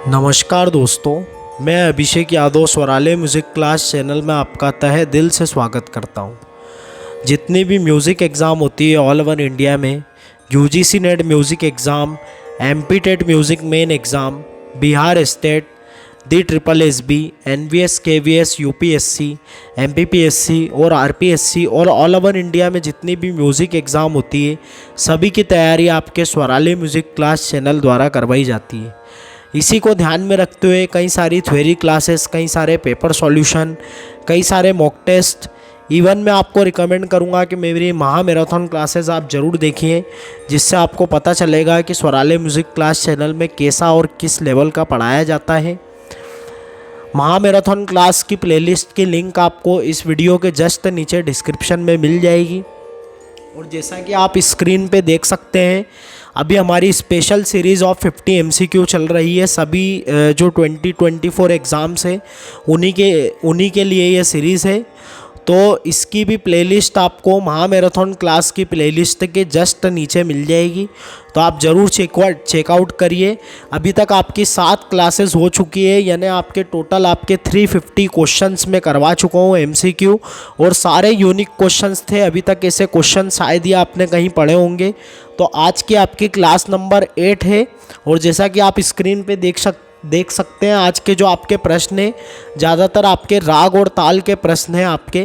नमस्कार दोस्तों, मैं Abhishek Yadav स्वराले music class channel में आपका तहे दिल से स्वागत करता हूं। जितनी भी म्यूज़िक एग्ज़ाम होती है ऑल ओवर इंडिया में, UGC NET music exam, MP TET music main exam, Bihar state, D triple SB, NVS, KVS, UPSC, MPPSC और आरपीएससी और ऑल ओवर इंडिया में जितनी भी म्यूज़िक एग्ज़ाम होती है सभी की तैयारी आपके स्वराले म्यूज़िक क्लास चैनल द्वारा करवाई जाती है। इसी को ध्यान में रखते हुए कई सारी थ्योरी क्लासेस, कई सारे पेपर सॉल्यूशन, कई सारे मॉक टेस्ट, इवन मैं आपको रिकमेंड करूंगा कि मेरी महा मैराथन क्लासेस आप ज़रूर देखिए, जिससे आपको पता चलेगा कि स्वराले म्यूज़िक क्लास चैनल में कैसा और किस लेवल का पढ़ाया जाता है। महा मैराथन क्लास की प्लेलिस्ट की लिंक आपको इस वीडियो के जस्ट नीचे डिस्क्रिप्शन में मिल जाएगी। और जैसा कि आप स्क्रीन पे देख सकते हैं, अभी हमारी स्पेशल सीरीज़ ऑफ 50 एमसीक्यू चल रही है। सभी जो 2024 एग्ज़ाम्स है उन्हीं के लिए ये सीरीज़ है। तो इसकी भी प्लेलिस्ट आपको महा मैराथन क्लास की प्लेलिस्ट के जस्ट नीचे मिल जाएगी, तो आप ज़रूर चेकआउट करिए। अभी तक आपकी 7 क्लासेस हो चुकी है, यानी आपके टोटल आपके 350 क्वेश्चंस में करवा चुका हूँ एमसीक्यू, और सारे यूनिक क्वेश्चंस थे। अभी तक ऐसे क्वेश्चन शायद ही आपने कहीं पढ़े होंगे। तो आज की आपकी क्लास नंबर 8 है, और जैसा कि आप स्क्रीन पे देख सकते हैं, आज के जो आपके प्रश्न हैं ज़्यादातर आपके राग और ताल के प्रश्न हैं आपके।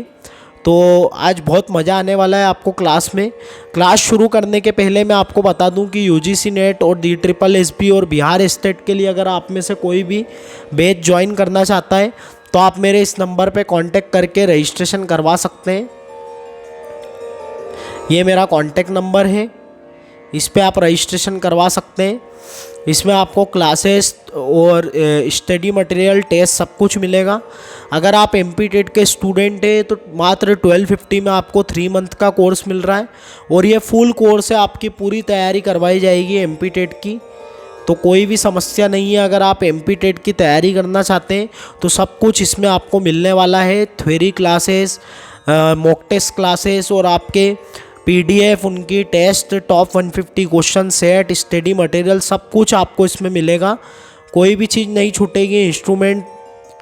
तो आज बहुत मज़ा आने वाला है आपको क्लास में। क्लास शुरू करने के पहले मैं आपको बता दूं कि यूजीसी नेट और दी ट्रिपल एसबी और बिहार स्टेट के लिए अगर आप में से कोई भी बैच ज्वाइन करना चाहता है तो आप मेरे इस नंबर पे कांटेक्ट करके रजिस्ट्रेशन करवा सकते हैं। ये मेरा कांटेक्ट नंबर है, इस पे आप रजिस्ट्रेशन करवा सकते हैं। इसमें आपको क्लासेस और स्टडी मटेरियल, टेस्ट सब कुछ मिलेगा। अगर आप एमपी टेट के स्टूडेंट हैं तो मात्र 1250 में आपको 3 मंथ का कोर्स मिल रहा है, और ये फुल कोर्स है, आपकी पूरी तैयारी करवाई जाएगी एमपी टेट की। तो कोई भी समस्या नहीं है। अगर आप एमपी टेट की तैयारी करना चाहते हैं तो सब कुछ इसमें आपको मिलने वाला है। Theory classes, mock test classes और आपके पीडीएफ, उनकी test, top 150 question set, study material, सब कुछ आपको इसमें मिलेगा। कोई भी चीज़ नहीं छूटेगी। इंस्ट्रूमेंट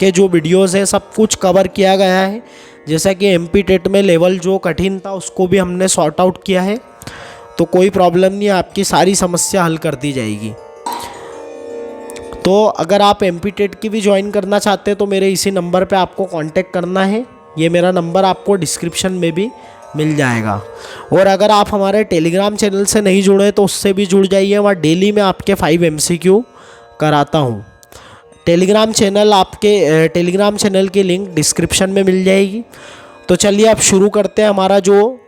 के जो वीडियोस हैं सब कुछ कवर किया गया है। जैसा कि एमपी टेट में लेवल जो कठिन था उसको भी हमने सॉर्ट आउट किया है, तो कोई प्रॉब्लम नहीं है, आपकी सारी समस्या हल कर दी जाएगी। तो अगर आप एमपी टेट की भी ज्वाइन करना चाहते हैं तो मेरे इसी नंबर पे आपको कांटेक्ट करना है। ये मेरा नंबर आपको डिस्क्रिप्शन में भी मिल जाएगा। और अगर आप हमारे टेलीग्राम चैनल से नहीं जुड़े तो उससे भी जुड़ जाइए, वहाँ डेली मैं आपके 5 एमसीक्यू कराता हूँ। टेलीग्राम चैनल की लिंक डिस्क्रिप्शन में मिल जाएगी। तो चलिए अब शुरू करते हैं। हमारा जो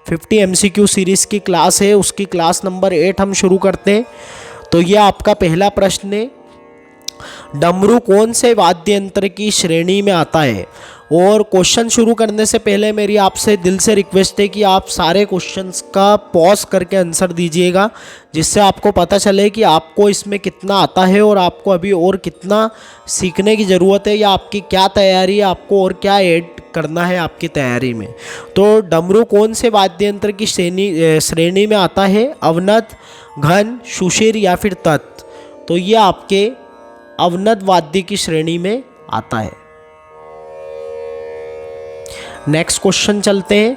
50 एमसीक्यू सीरीज़ की क्लास है उसकी क्लास नंबर 8 हम शुरू करते हैं। तो यह आपका पहला प्रश्न है, डमरू कौन से वाद्य यंत्र की श्रेणी में आता है? और क्वेश्चन शुरू करने से पहले मेरी आपसे दिल से रिक्वेस्ट है कि आप सारे क्वेश्चंस का पॉज करके आंसर दीजिएगा, जिससे आपको पता चले कि आपको इसमें कितना आता है और आपको अभी और कितना सीखने की ज़रूरत है, या आपकी क्या तैयारी है, आपको और क्या ऐड करना है आपकी तैयारी में। तो डमरू कौन से वाद्य यंत्र की श्रेणी में आता है? अवनत, घन, सुषिर या फिर तत्? तो ये आपके अवनत वाद्य की श्रेणी में आता है। नेक्स्ट क्वेश्चन चलते हैं।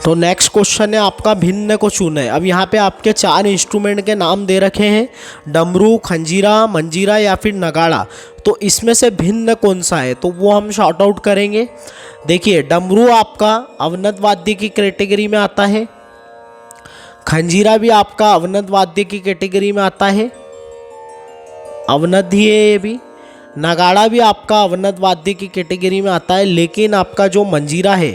तो नेक्स्ट क्वेश्चन है आपका, भिन्न को चुने। अब यहाँ पे आपके 4 इंस्ट्रूमेंट के नाम दे रखे हैं, डमरू, खंजीरा, मंजीरा या फिर नगाड़ा। तो इसमें से भिन्न कौन सा है तो वो हम शॉर्ट आउट करेंगे। देखिए, डमरू आपका अवनत वाद्य की कैटेगरी में आता है, खंजीरा भी आपका अवनत वाद्य की कैटेगरी में आता है, अवनत ही है ये भी। नगाड़ा भी आपका अवनत वाद्य की कैटेगरी में आता है, लेकिन आपका जो मंजीरा है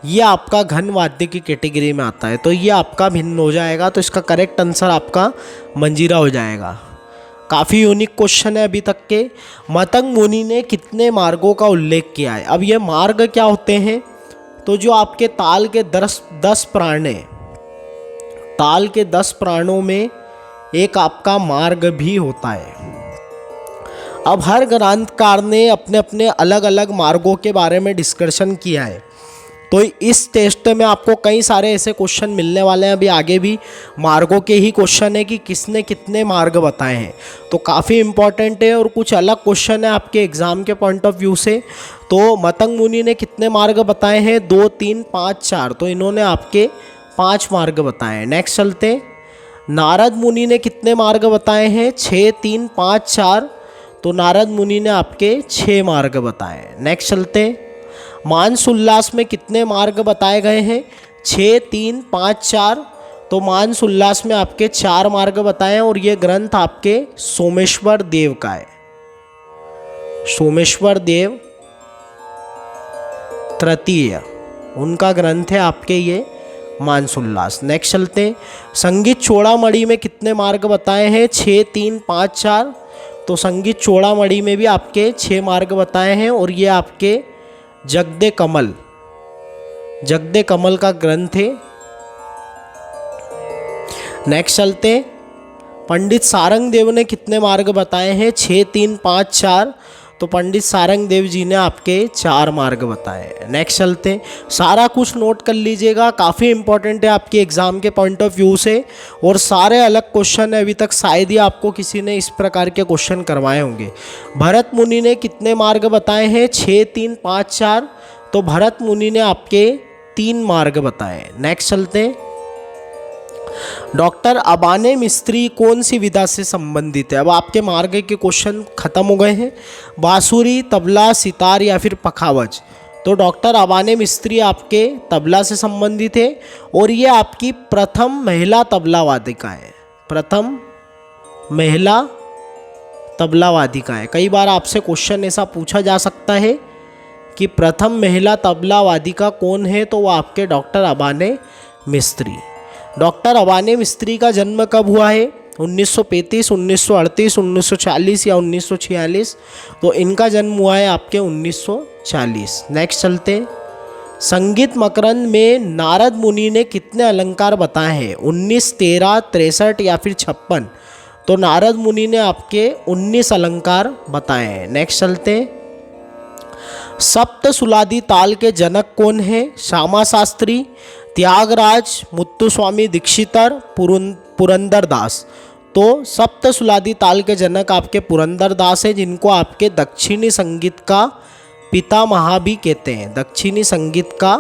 ये आपका घन वाद्य की कैटेगरी में आता है। तो ये आपका भिन्न हो जाएगा। तो इसका करेक्ट आंसर आपका मंजीरा हो जाएगा। काफ़ी यूनिक क्वेश्चन है अभी तक के। मतंग मुनि ने कितने मार्गों का उल्लेख किया है? अब ये मार्ग क्या होते हैं? तो जो आपके ताल के 10 प्राण हैं, ताल के 10 प्राणों में एक आपका मार्ग भी होता है। अब हर ग्रंथकार ने अपने अपने अलग अलग मार्गों के बारे में डिस्कशन किया है। तो इस टेस्ट में आपको कई सारे ऐसे क्वेश्चन मिलने वाले हैं, अभी आगे भी मार्गों के ही क्वेश्चन है कि किसने कितने मार्ग बताए हैं, तो काफ़ी इंपॉर्टेंट है और कुछ अलग क्वेश्चन है आपके एग्ज़ाम के पॉइंट ऑफ व्यू से। तो मतंग मुनि ने कितने मार्ग बताए हैं, 2, 3, 5, 4, तो इन्होंने आपके 5 मार्ग बताए हैं। नेक्स्ट चलते हैं, नारद मुनि ने कितने मार्ग बताए हैं, 6, 3, 5, 4, तो नारद मुनि ने आपके 6 मार्ग बताए हैं। नेक्स्ट चलते हैं, मानस उल्लास में कितने मार्ग बताए गए हैं, 6, 3, 5, 4, तो मानस उल्लास में आपके 4 मार्ग बताए हैं और ये ग्रंथ आपके सोमेश्वर देव का है, सोमेश्वर देव तृतीय, उनका ग्रंथ है आपके ये मानस उल्लास। नेक्स्ट चलते हैं, संगीत चूड़ामणि में कितने मार्ग बताए हैं, 6, 3, 5, 4, तो संगीत चूड़ामणि में भी आपके 6 मार्ग बताए हैं और ये आपके जगदे कमल, जगदे कमल का ग्रंथ है। नेक्स्ट चलते हैं, पंडित सारंग देव ने कितने मार्ग बताए हैं, 6, 3, 5, 4, तो पंडित सारंग देव जी ने आपके 4 मार्ग बताए हैं। नेक्स्ट चलते हैं, सारा कुछ नोट कर लीजिएगा, काफ़ी इंपॉर्टेंट है आपके एग्ज़ाम के पॉइंट ऑफ व्यू से और सारे अलग क्वेश्चन है, अभी तक शायद ही आपको किसी ने इस प्रकार के क्वेश्चन करवाए होंगे। भरत मुनि ने कितने मार्ग बताए हैं, 6, 3, 5, 4, तो भरत मुनि ने आपके 3 मार्ग बताए हैं। नेक्स्ट चलते हैं, डॉक्टर अबाने मिस्त्री कौन सी विधा से संबंधित है, अब आपके मार्ग के क्वेश्चन खत्म हो गए हैं, बांसुरी, तबला, सितार या फिर पखावज, तो डॉक्टर अबाने मिस्त्री आपके तबला से संबंधित है और ये आपकी प्रथम महिला तबला वादिका है, प्रथम महिला तबला वादिका है। कई बार आपसे क्वेश्चन ऐसा पूछा जा सकता है कि प्रथम महिला तबला वादिका कौन है, तो वो आपके डॉक्टर अबाने मिस्त्री। डॉक्टर अबाने मिस्त्री का जन्म कब हुआ है, 1935, 1938, 1940 या 1946, तो इनका जन्म हुआ है आपके 1940। नेक्स्ट चलते हैं, संगीत मकरंद में नारद मुनि ने कितने अलंकार बताए हैं, 19, 13, 63 या फिर 56, तो नारद मुनि ने आपके 19 अलंकार बताए हैं। नेक्स्ट चलते हैं, सप्त सुलादी ताल के जनक कौन है, श्यामा शास्त्री, त्यागराज, मुत्तुस्वामी दीक्षितर, पुरंदरदास, तो सप्त सुलादी ताल के जनक आपके पुरंदरदास है, जिनको आपके दक्षिणी संगीत का पितामह भी कहते हैं, दक्षिणी संगीत का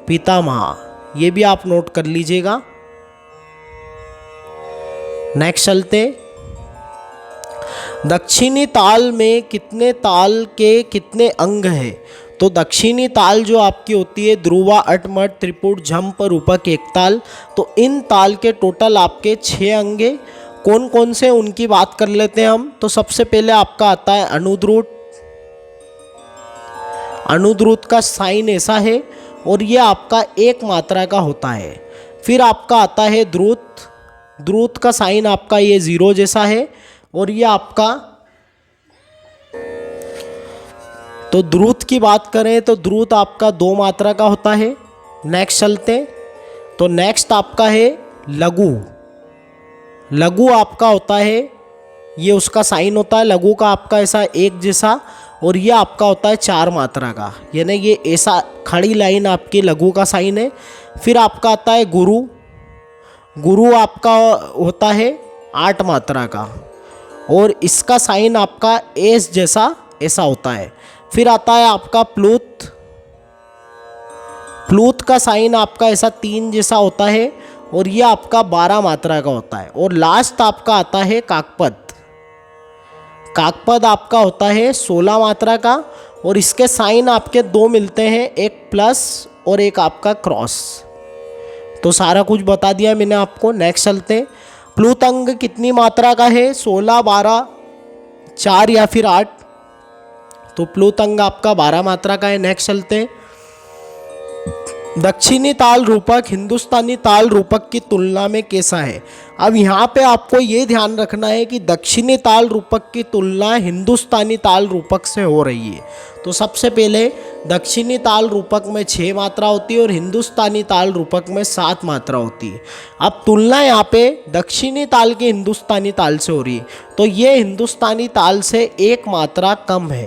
पितामह, ये भी आप नोट कर लीजिएगा। नेक्स्ट चलते, दक्षिणी ताल में कितने ताल के कितने अंग हैं, तो दक्षिणी ताल जो आपकी होती है ध्रुवा, अटमट, त्रिपुट, झंप, रूपक, एक ताल, तो इन ताल के टोटल आपके 6 अंगे कौन कौन से उनकी बात कर लेते हैं हम। तो सबसे पहले आपका आता है अनुद्रुत, अनुद्रुत का साइन ऐसा है और ये आपका 1 मात्रा का होता है। फिर आपका आता है द्रुत, द्रुत का साइन आपका ये 0 जैसा है और ये आपका, तो द्रुत की बात करें तो द्रुत आपका 2 मात्रा का होता है। नेक्स्ट चलते, तो नेक्स्ट आपका है लघु, लघु आपका होता है, ये उसका साइन होता है लघु का आपका ऐसा 1 जैसा और ये आपका होता है 4 मात्रा का, यानी ये ऐसा खड़ी लाइन आपकी लघु का साइन है। फिर आपका आता है गुरु, गुरु आपका होता है 8 मात्रा का और इसका साइन आपका एस जैसा ऐसा होता है। फिर आता है आपका प्लूत, प्लूत का साइन आपका ऐसा 3 जैसा होता है और ये आपका 12 मात्रा का होता है। और लास्ट आपका आता है काकपद, काकपद आपका होता है 16 मात्रा का और इसके साइन आपके 2 मिलते हैं, एक प्लस और एक आपका क्रॉस। तो सारा कुछ बता दिया मैंने आपको। नेक्स्ट चलते हैं, प्लूत अंग कितनी मात्रा का है, 16, 12, 4 या फिर 8, तो प्लूत अंग आपका 12 मात्रा का है। नेक्स्ट चलते हैं, दक्षिणी ताल रूपक हिंदुस्तानी ताल रूपक की तुलना में कैसा है। अब यहाँ पे आपको ये ध्यान रखना है कि दक्षिणी ताल रूपक की तुलना हिंदुस्तानी ताल रूपक से हो रही है। तो सबसे पहले दक्षिणी ताल रूपक में 6 मात्रा होती है और हिंदुस्तानी ताल रूपक में 7 मात्रा होती है। अब तुलना यहाँ पे दक्षिणी ताल की हिंदुस्तानी ताल से हो रही है, तो ये हिंदुस्तानी ताल से 1 मात्रा कम है,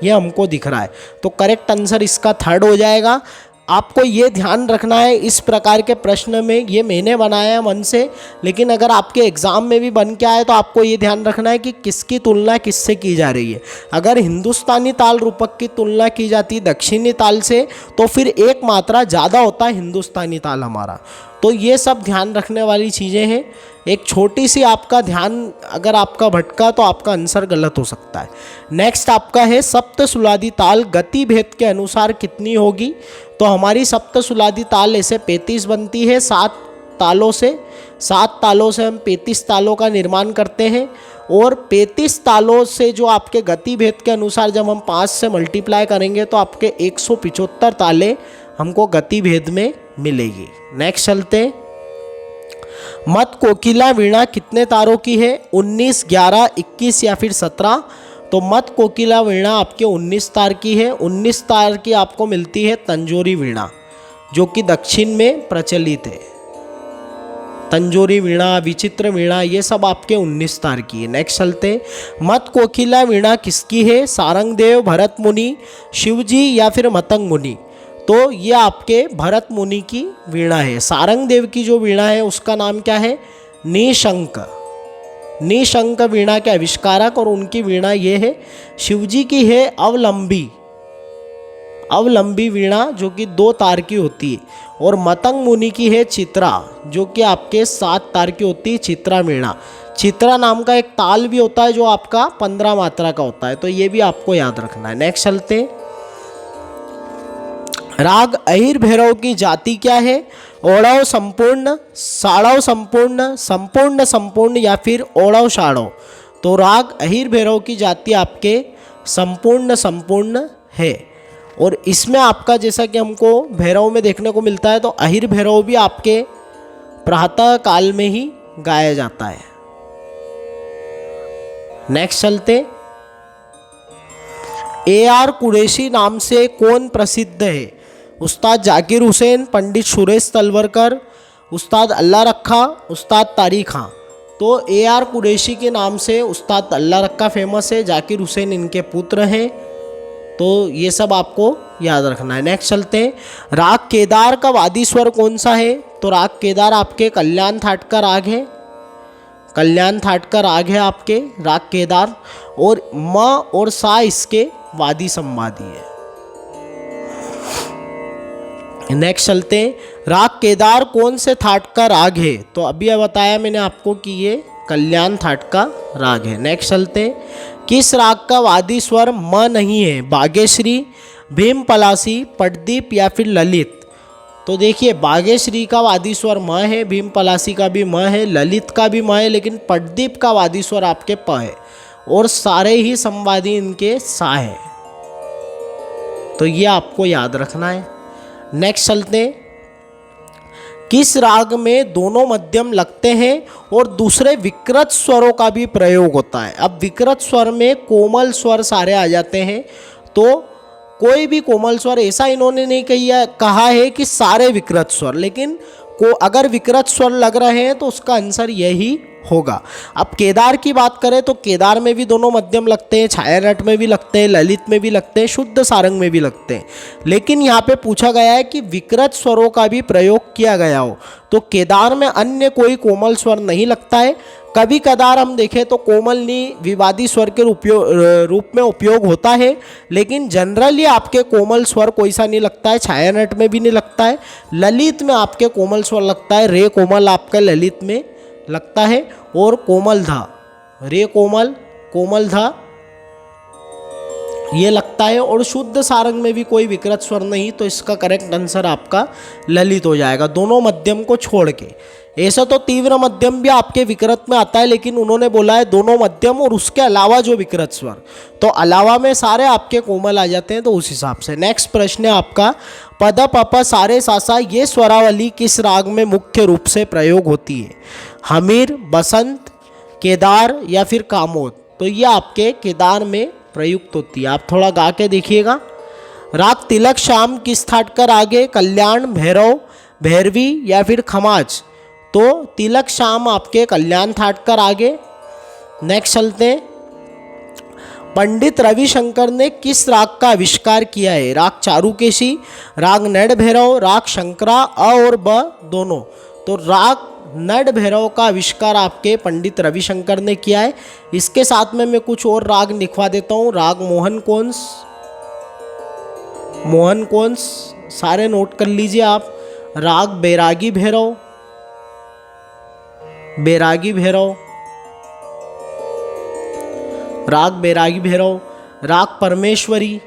ये हमको दिख रहा है। तो करेक्ट आंसर इसका 3rd हो जाएगा। आपको ये ध्यान रखना है इस प्रकार के प्रश्न में, ये मैंने बनाया है मन से, लेकिन अगर आपके एग्ज़ाम में भी बन के आए तो आपको ये ध्यान रखना है कि किसकी तुलना किससे की जा रही है। अगर हिंदुस्तानी ताल रूपक की तुलना की जाती है दक्षिणी ताल से तो फिर एक मात्रा ज़्यादा होता है हिंदुस्तानी ताल हमारा। तो ये सब ध्यान रखने वाली चीज़ें हैं। एक छोटी सी आपका ध्यान अगर आपका भटका तो आपका आंसर गलत हो सकता है। नेक्स्ट आपका है सप्तसुलादी ताल गति भेद के अनुसार कितनी होगी। तो हमारी सप्तसुलादी ताल ऐसे 35 बनती है 7 तालों से। 7 तालों से हम 35 तालों का निर्माण करते हैं और 35 तालों से जो आपके गति भेद के अनुसार जब हम 5 से मल्टीप्लाई करेंगे तो आपके 175 तालें हमको गति भेद में मिलेगी। नेक्स्ट चलते हैं। मत कोकिला वीणा कितने तारों की है? 19, 11, 21 या फिर 17। तो मत कोकिला वीणा आपके 19 तार की है। 19 तार की आपको मिलती है तंजोरी वीणा जो कि दक्षिण में प्रचलित है। तंजोरी वीणा, विचित्र वीणा, ये सब आपके 19 तार की है। नेक्स्ट चलते हैं। मत कोकिला वीणा किसकी है? सारंगदेव, भरत मुनि, शिवजी या फिर मतंग मुनि। तो ये आपके भरत मुनि की वीणा है। सारंगदेव की जो वीणा है उसका नाम क्या है? निशंक। निशंक वीणा के आविष्कारक और उनकी वीणा ये है। शिवजी की है अवलंबी, अवलंबी वीणा जो कि 2 तार की होती है। और मतंग मुनि की है चित्रा जो कि आपके 7 तार की होती है, चित्रा वीणा। चित्रा नाम का एक ताल भी होता है जो आपका 15 मात्रा का होता है। तो ये भी आपको याद रखना है। नेक्स्ट चलते हैं। राग अहिर भैरव की जाति क्या है? ओढ़व संपूर्ण, साड़व संपूर्ण, संपूर्ण संपूर्ण या फिर ओढ़व साड़व। तो राग अहिर भैरव की जाति आपके संपूर्ण संपूर्ण है। और इसमें आपका जैसा कि हमको भैरव में देखने को मिलता है तो अहिर भैरव भी आपके प्रातः काल में ही गाया जाता है। नेक्स्ट चलते। AR कुरैशी नाम से कौन प्रसिद्ध है? उस्ताद जाकिर हुसैन, पंडित सुरेश तलवरकर, उस्ताद अल्लाह रखा, उस्ताद तारिक खां। तो AR कुरैशी के नाम से उस्ताद अल्लाह रखा फेमस है, जाकिर हुसैन इनके पुत्र हैं। तो ये सब आपको याद रखना है। नेक्स्ट चलते हैं। राग केदार का वादी स्वर कौन सा है? तो राग केदार आपके कल्याण थाट का राग है। कल्याण थाट का राग है आपके राग केदार। और म और सा इसके वादी संवादी है। नेक्स्ट चलते हैं। राग केदार कौन से थाट का राग है? तो अभी बताया मैंने आपको कि ये कल्याण थाट का राग है। नेक्स्ट चलते हैं। किस राग का वादी स्वर म नहीं है? बागेश्री, भीम पलासी, पटदीप या फिर ललित। तो देखिए बागेश्री का वादी स्वर म है, भीम पलासी का भी म है, ललित का भी म है, लेकिन पटदीप का वादी स्वर आपके प है और सारे ही संवादी इनके सा है। तो ये आपको याद रखना है। नेक्स्ट चलते हैं। किस राग में दोनों मध्यम लगते हैं और दूसरे विकृत स्वरों का भी प्रयोग होता है? अब विकृत स्वर में कोमल स्वर सारे आ जाते हैं। तो कोई भी कोमल स्वर ऐसा इन्होंने नहीं कहा है कि सारे विकृत स्वर, लेकिन अगर विकृत स्वर लग रहे हैं तो उसका आंसर यही होगा। अब केदार की बात करें तो केदार में भी दोनों मध्यम लगते हैं, छाया नट में भी लगते हैं, ललित में भी लगते हैं, शुद्ध सारंग में भी लगते हैं। लेकिन यहाँ पे पूछा गया है कि विकृत स्वरों का भी प्रयोग किया गया हो। तो केदार में अन्य कोई कोमल स्वर नहीं लगता है। कभी कदार हम देखें तो कोमल नी विवादी स्वर के रूप में उपयोग होता है, लेकिन जनरली आपके कोमल स्वर कोई सा नहीं लगता है। छाया नट में भी नहीं लगता है। ललित में आपके कोमल स्वर लगता है। रे कोमल आपका ललित में लगता है और कोमल धा, रे कोमल, कोमल धा ये लगता है। और शुद्ध सारंग में भी कोई विकृत स्वर नहीं। तो इसका करेक्ट आंसर आपका ललित हो जाएगा, दोनों मध्यम को छोड़ के। ऐसा तो तीव्र मध्यम भी आपके विकृत में आता है, लेकिन उन्होंने बोला है दोनों मध्यम और उसके अलावा जो विकृत स्वर, तो अलावा में सारे आपके कोमल आ जाते हैं। तो उस हिसाब से नेक्स्ट प्रश्न है आपका। पद पप सारे सासा ये स्वरावली किस राग में मुख्य रूप से प्रयोग होती है? हमीर, बसंत, केदार या फिर कामोद। तो ये आपके केदार में प्रयुक्त होती है। आप थोड़ा गा के देखिएगा। राग तिलक श्याम किस थाट का राग है? कल्याण, भैरव, भैरवी या फिर खमाज। तो तिलक श्याम आपके कल्याण थाट का राग है। नेक्स्ट चलते हैं। पंडित रविशंकर ने किस राग का आविष्कार किया है? राग चारुकेशी, राग नड भैरव, राग शंकरा, अ और ब दोनों। तो राग नड भैरव का आविष्कार आपके पंडित रविशंकर ने किया है। इसके साथ में मैं कुछ और राग लिखवा देता हूँ। राग मोहन कोंस सारे नोट कर लीजिए आप। राग बैरागी भैरव, राग बैरागी भैरव, राग परमेश्वरी,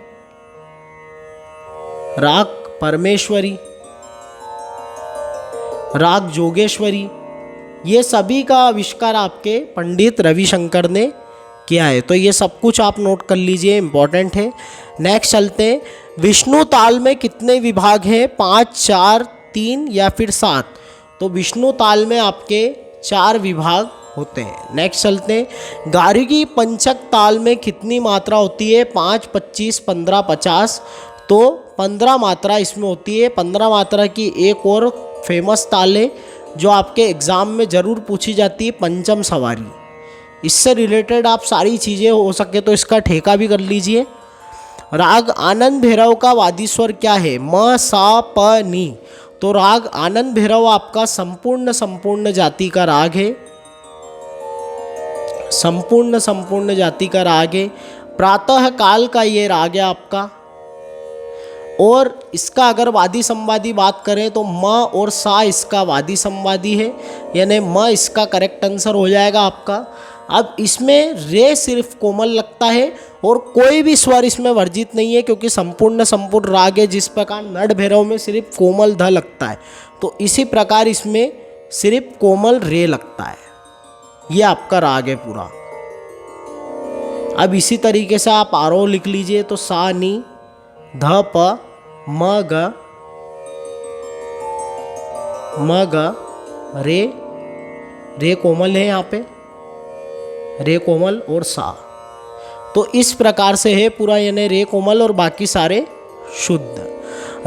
राग जोगेश्वरी। ये सभी का आविष्कार आपके पंडित रविशंकर ने किया है। तो ये सब कुछ आप नोट कर लीजिए, इम्पॉर्टेंट है। नेक्स्ट चलते हैं। विष्णु ताल में कितने विभाग हैं? 5, 4, 3 या फिर 7? तो विष्णु ताल में आपके 4 विभाग होते हैं। नेक्स्ट चलते हैं। गार्गी पंचक ताल में कितनी मात्रा होती है? 5, 25, 15, 50। तो 15 मात्रा इसमें होती है। 15 मात्रा की एक और फेमस ताल है जो आपके एग्ज़ाम में ज़रूर पूछी जाती है, पंचम सवारी। इससे रिलेटेड आप सारी चीज़ें हो सके तो इसका ठेका भी कर लीजिए। राग आनंद भैरव का वादी स्वर क्या है? म, सा, प, नी। तो राग आनंद भैरव आपका संपूर्ण जाति का राग है। संपूर्ण जाति का राग है। प्रातः काल का ये राग है आपका। और इसका अगर वादी संवादी बात करें तो म और सा इसका वादी संवादी है, यानी म इसका करेक्ट आंसर हो जाएगा आपका। अब इसमें रे सिर्फ कोमल लगता है और कोई भी स्वर इसमें वर्जित नहीं है, क्योंकि संपूर्ण राग है। जिस प्रकार नड भैरव में सिर्फ कोमल ध लगता है, तो इसी प्रकार इसमें सिर्फ कोमल रे लगता है। ये आपका राग है पूरा। अब इसी तरीके से आप आरोह लिख लीजिए। तो सा, नी, ध, प, म, ग, रे कोमल है यहाँ पे, रे कोमल और सा। तो इस प्रकार से है पूरा, यानी रे कोमल और बाकी सारे शुद्ध।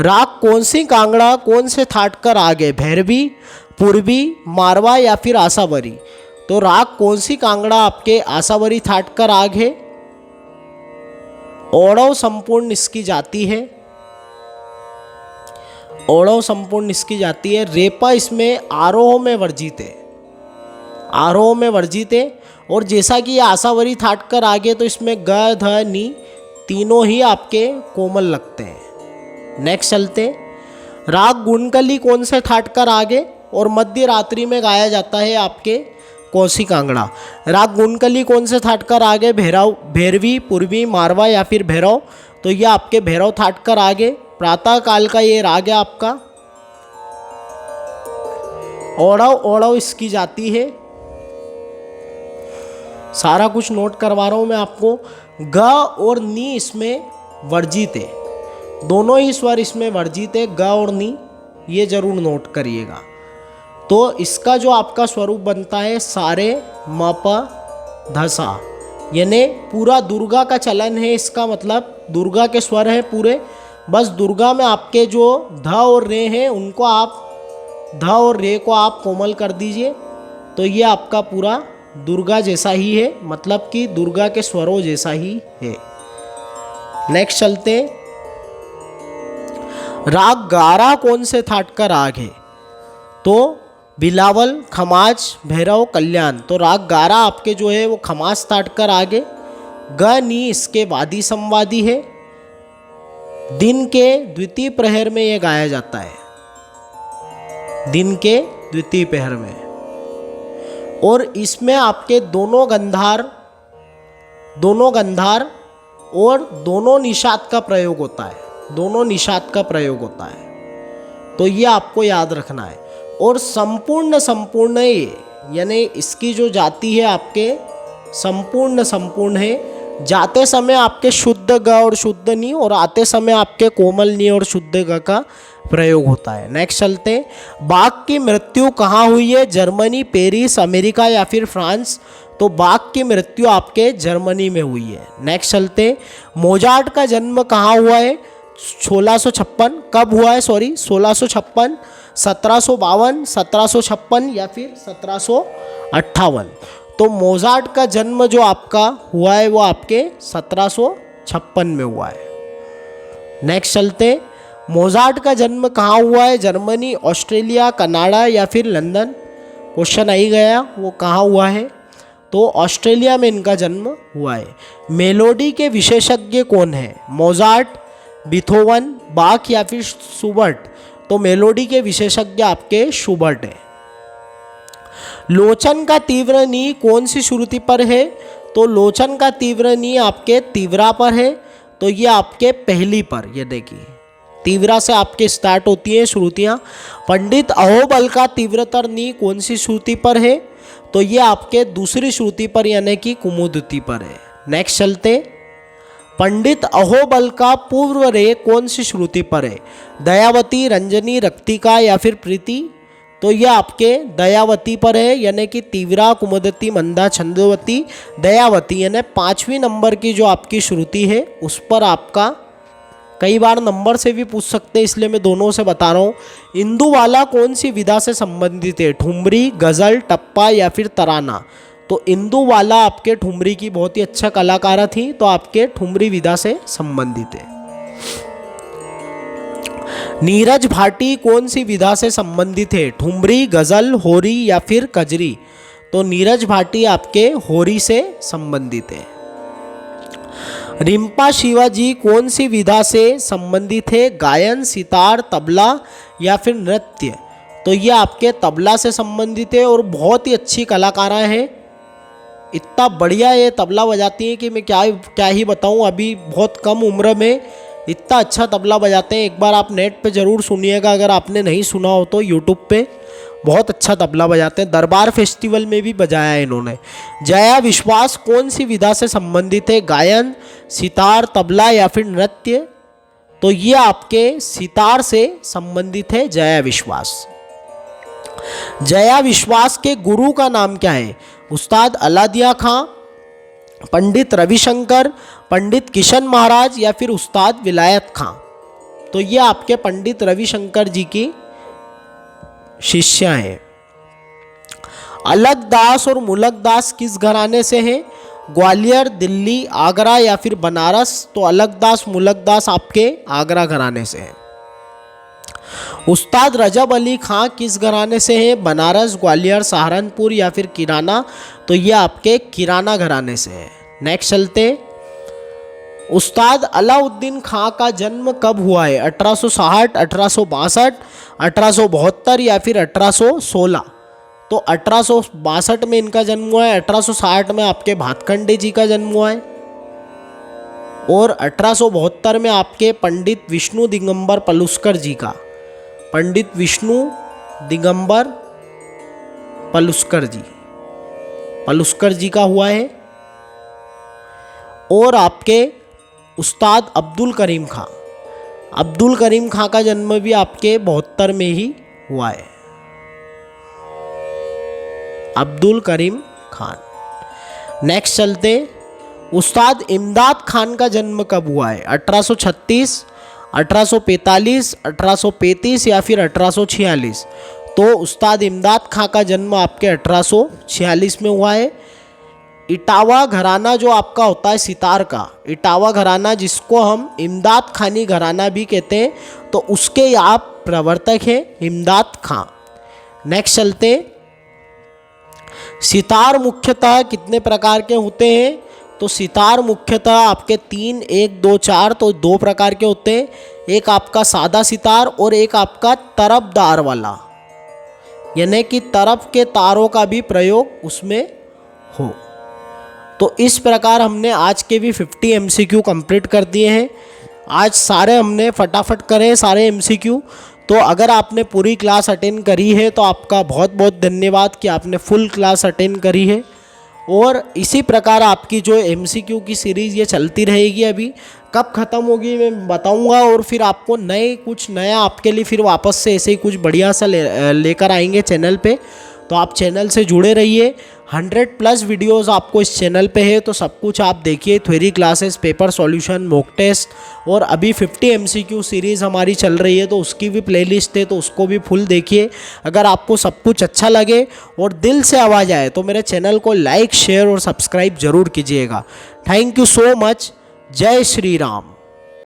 राग कौन सी कांगड़ा कौन से थाट का राग है? भैरवी, पूर्वी, मारवा या फिर आसावरी? तो राग कौन सी कांगड़ा आपके आसावरी थाट का राग है? औड़व संपूर्ण इसकी जाति है। औड़व संपूर्ण इसकी जाति है। रेपा इसमें आरोह में वर्जित है, आरोह में वर्जित है। और जैसा कि ये आसावरी थाट का राग है, तो इसमें ग, ध, नी तीनों ही आपके कोमल लगते हैं। नेक्स्ट चलते। राग गुणकली कौन से थाट का राग है और मध्य रात्रि में गाया जाता है आपके कौसी कांगड़ा? राग गुणकली कौन से थाट का राग है? भैरवी, पूर्वी, मारवा या फिर भैरव? तो ये आपके भैरव थाट का राग है। प्रातः काल का ये राग है आपका। औड़व इसकी जाति है। सारा कुछ नोट करवा रहा हूं मैं आपको। ग और नी इसमें वर्जित है, दोनों ही स्वर इसमें वर्जित है, ग और नी, ये जरूर नोट करिएगा। तो इसका जो आपका स्वरूप बनता है सारे म, प, ध, सा, यानी पूरा दुर्गा का चलन है। इसका मतलब दुर्गा के स्वर हैं पूरे। बस दुर्गा में आपके जो ध और रे हैं उनको आप, ध और रे को आप कोमल कर दीजिए। तो ये आपका पूरा दुर्गा जैसा ही है, मतलब कि दुर्गा के स्वरों जैसा ही है। नेक्स्ट चलते। राग गारा कौन से थाट का राग है? तो बिलावल, खमाज, भैरव, कल्याण। तो राग गारा आपके जो है वो खमाज थाट का राग है। ग, नी इसके वादी संवादी है। दिन के द्वितीय प्रहर में यह गाया जाता है, दिन के द्वितीय प्रहर में। और इसमें आपके दोनों गंधार और दोनों निषाद का प्रयोग होता है, दोनों निषाद का प्रयोग होता है। तो ये आपको याद रखना है। और संपूर्ण ये, यानी इसकी जो जाति है आपके संपूर्ण है। जाते समय आपके शुद्ध ग और शुद्ध नी, और आते समय आपके कोमल नी और शुद्ध ग का प्रयोग होता है। नेक्स्ट चलते हैं। बाघ की मृत्यु कहाँ हुई है? जर्मनी, पेरिस, अमेरिका या फिर फ्रांस? तो बाघ की मृत्यु आपके जर्मनी में हुई है। नेक्स्ट चलते हैं। मोजार्ट का जन्म कहाँ हुआ है? 1656। कब हुआ है? 1656। 1752, 1756 या फिर 1758। तो मोजार्ट का जन्म जो आपका हुआ है वो आपके 1756 में हुआ है। नेक्स्ट चलते, मोजार्ट का जन्म कहाँ हुआ है? जर्मनी, ऑस्ट्रेलिया, कनाडा या फिर लंदन। क्वेश्चन आ ही गया वो कहाँ हुआ है, तो ऑस्ट्रेलिया में इनका जन्म हुआ है। मेलोडी के विशेषज्ञ कौन है? मोजार्ट, बीथोवन, बाख या फिर शुबर्ट। तो मेलोडी के विशेषज्ञ आपके शुबर्ट है। लोचन का तीव्र नी कौन सी श्रुति पर है? तो लोचन का तीव्र नी आपके तीव्रा पर है। तो ये आपके पहली पर, ये देखिए तीव्रा से आपके स्टार्ट होती है श्रुतियाँ। पंडित अहोबल का तीव्रतर नी कौन सी श्रुति पर है? तो ये आपके दूसरी श्रुति पर यानी कि कुमुदती पर है। नेक्स्ट चलते, पंडित अहोबल का पूर्व रे कौन सी श्रुति पर है? दयावती, रंजनी, रक्तिका या फिर प्रीति। तो ये आपके दयावती पर है, यानी कि तीव्रा, कुमुदती, मंदा, छंदोवती, दयावती, यानी 5वीं नंबर की जो आपकी श्रुति है उस पर आपका कई बार नंबर से भी पूछ सकते हैं, इसलिए मैं दोनों से बता रहा हूँ। इंदुवाला कौन सी विधा से संबंधित है? ठुमरी, गज़ल, टप्पा या फिर तराना। तो इंदुवाला आपके ठुमरी की बहुत ही अच्छा कलाकार थी, तो आपके ठुमरी विधा से संबंधित है। नीरज भाटी कौन सी विधा से संबंधित है? ठुमरी, गज़ल, होरी या फिर कजरी। तो नीरज भाटी आपके होरी से संबंधित है। रिम्पा शिवाजी कौन सी विधा से संबंधित है? गायन, सितार, तबला या फिर नृत्य। तो ये आपके तबला से संबंधित है और बहुत ही अच्छी कलाकारा है। इतना बढ़िया ये तबला बजाती हैं कि मैं क्या ही बताऊं। अभी बहुत कम उम्र में इतना अच्छा तबला बजाते हैं। एक बार आप नेट पे ज़रूर सुनिएगा, अगर आपने नहीं सुना हो तो यूट्यूब पे बहुत अच्छा तबला बजाते हैं। दरबार फेस्टिवल में भी बजाया है इन्होंने। जया विश्वास कौन सी विधा से संबंधित है? गायन, सितार, तबला या फिर नृत्य। तो ये आपके सितार से संबंधित है जया विश्वास। जया विश्वास के गुरु का नाम क्या है? उस्ताद अलादिया खां, पंडित रविशंकर, पंडित किशन महाराज या फिर उस्ताद विलायत खां। तो ये आपके पंडित रविशंकर जी की शिष्य हैं। अलग दास और मुलक दास किस घराने से हैं? ग्वालियर, दिल्ली, आगरा या फिर बनारस। तो अलग दास, मुलक दास आपके आगरा घराने से हैं। उस्ताद रजब अली खां किस घराने से हैं? बनारस, ग्वालियर, सहारनपुर या फिर किराना। तो ये आपके किराना घराने से हैं। नेक्स्ट चलते, उस्ताद अलाउद्दीन खां का जन्म कब हुआ है? 1860, 1862, 1872 या फिर 1816। तो 1862 में इनका जन्म हुआ है। 1860 में आपके भातखंडे जी का जन्म हुआ है और 1872 में आपके पंडित विष्णु दिगंबर पलुस्कर जी का, पंडित विष्णु दिगंबर पलुस्कर जी का हुआ है। और आपके उस्ताद अब्दुल करीम खां का जन्म भी आपके 72 में ही हुआ है। अब्दुल करीम खान। नेक्स्ट चलते, उस्ताद इमदाद खान का जन्म कब हुआ है? 1836, 1845, 1835 या फिर 1846। तो उस्ताद इमदाद खां का जन्म आपके 1846 में हुआ है। इटावा घराना जो आपका होता है सितार का, इटावा घराना जिसको हम इमदाद खानी घराना भी कहते हैं, तो उसके आप प्रवर्तक हैं इमदाद खां। नेक्स्ट चलते, सितार मुख्यतः कितने प्रकार के होते हैं? तो सितार मुख्यतः आपके 3, 1, 2, 4, तो 2 प्रकार के होते हैं। एक आपका सादा सितार और एक आपका तरफदार वाला, यानी कि तरफ के तारों का भी प्रयोग उसमें हो। तो इस प्रकार हमने आज के भी 50 MCQ कंप्लीट कर दिए हैं। आज सारे हमने फटाफट करे सारे MCQ। तो अगर आपने पूरी क्लास अटेंड करी है तो आपका बहुत बहुत धन्यवाद कि आपने फुल क्लास अटेंड करी है। और इसी प्रकार आपकी जो MCQ की सीरीज़ ये चलती रहेगी। अभी कब ख़त्म होगी मैं बताऊंगा, और फिर आपको कुछ नया आपके लिए फिर वापस से ऐसे ही कुछ बढ़िया सा लेकर आएंगे चैनल पे। तो आप चैनल से जुड़े रहिए। 100+ वीडियोस आपको इस चैनल पे है, तो सब कुछ आप देखिए। Theory classes, paper solution, mock test, और अभी 50 MCQ सीरीज़ हमारी चल रही है, तो उसकी भी प्लेलिस्ट है, तो उसको भी फुल देखिए। अगर आपको सब कुछ अच्छा लगे और दिल से आवाज़ आए तो मेरे चैनल को लाइक, शेयर और सब्सक्राइब ज़रूर कीजिएगा। Thank you so much. जय श्री राम।